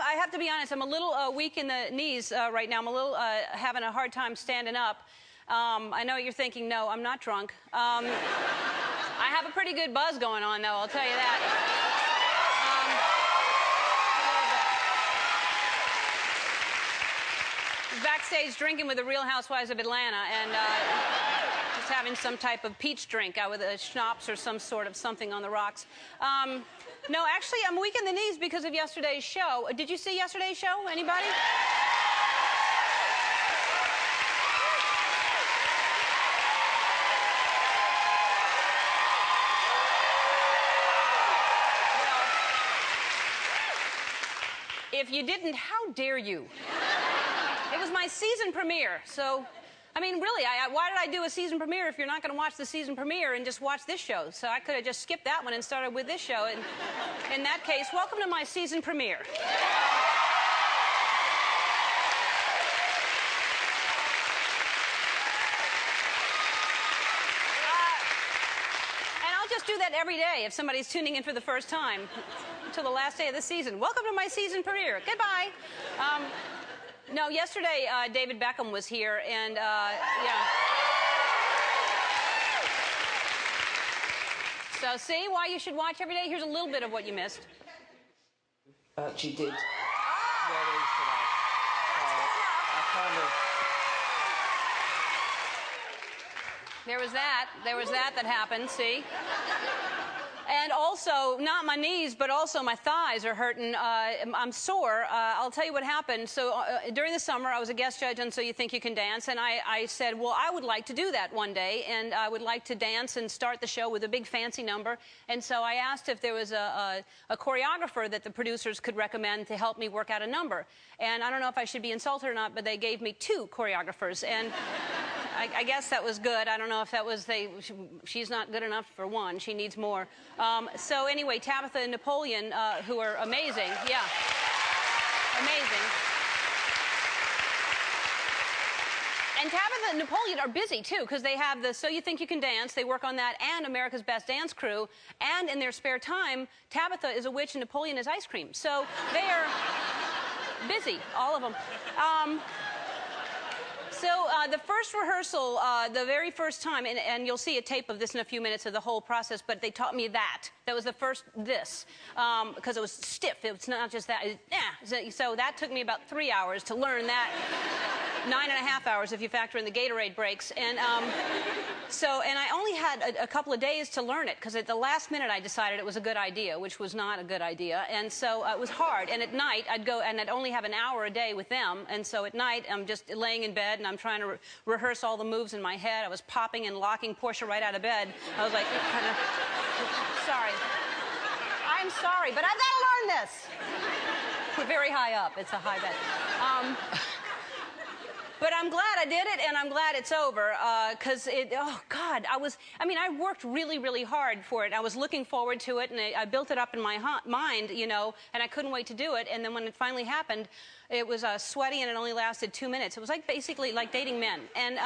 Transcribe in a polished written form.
I have to be honest, I'm a little weak in the knees right now. I'm a little having a hard time standing up. I know you're thinking, no, I'm not drunk. I have a pretty good buzz going on, though, I'll tell you that. Backstage drinking with the Real Housewives of Atlanta and just having some type of peach drink with a schnapps or some sort of something on the rocks. No, actually, I'm weak in the knees because of yesterday's show. Did you see yesterday's show? Anybody? If you didn't, how dare you? It was my season premiere, so, I mean, really, why did I do a season premiere if you're not going to watch the season premiere and just watch this show? So I could have just skipped that one and started with this show. And in that case, welcome to my season premiere. And I'll just do that every day if somebody's tuning in for the first time until the last day of the season. Welcome to my season premiere. Goodbye. No, yesterday, David Beckham was here, and, yeah. So, see why you should watch every day? Here's a little bit of what you missed. She did. There was that happened, see? And also, not my knees, but also my thighs are hurting. I'm sore. I'll tell you what happened. So during the summer, I was a guest judge on So You Think You Can Dance, and I said, well, I would like to do that one day, and I would like to dance and start the show with a big fancy number. And so I asked if there was a choreographer that the producers could recommend to help me work out a number. And I don't know if I should be insulted or not, but they gave me 2 choreographers, and I guess that was good. I don't know if that was she's not good enough for one. She needs more. So anyway, Tabitha and Napoleon, who are amazing. Yeah. Amazing. And Tabitha and Napoleon are busy, too, because they have the So You Think You Can Dance. They work on that and America's Best Dance Crew. And in their spare time, Tabitha is a witch and Napoleon is ice cream. So they are busy, all of them. So the first rehearsal, the very first time, and you'll see a tape of this in a few minutes of the whole process, but they taught me that. That was the first because it was stiff. It's not just that. So that took me about 3 hours to learn that. 9.5 hours if you factor in the Gatorade breaks. And and I only had a couple of days to learn it, because at the last minute I decided it was a good idea, which was not a good idea. And so it was hard. And at night I'd go, and I'd only have an hour a day with them. And so at night I'm just laying in bed and I'm trying to rehearse all the moves in my head. I was popping and locking Portia right out of bed. I was like, kind of, sorry. I'm sorry, but I've got to learn this. We're very high up. It's a high bed. But I'm glad I did it, and I'm glad it's over, because oh, God, I worked really, really hard for it. I was looking forward to it, and I built it up in my mind, you know, and I couldn't wait to do it. And then when it finally happened, it was sweaty, and it only lasted 2 minutes. It was basically like dating men. And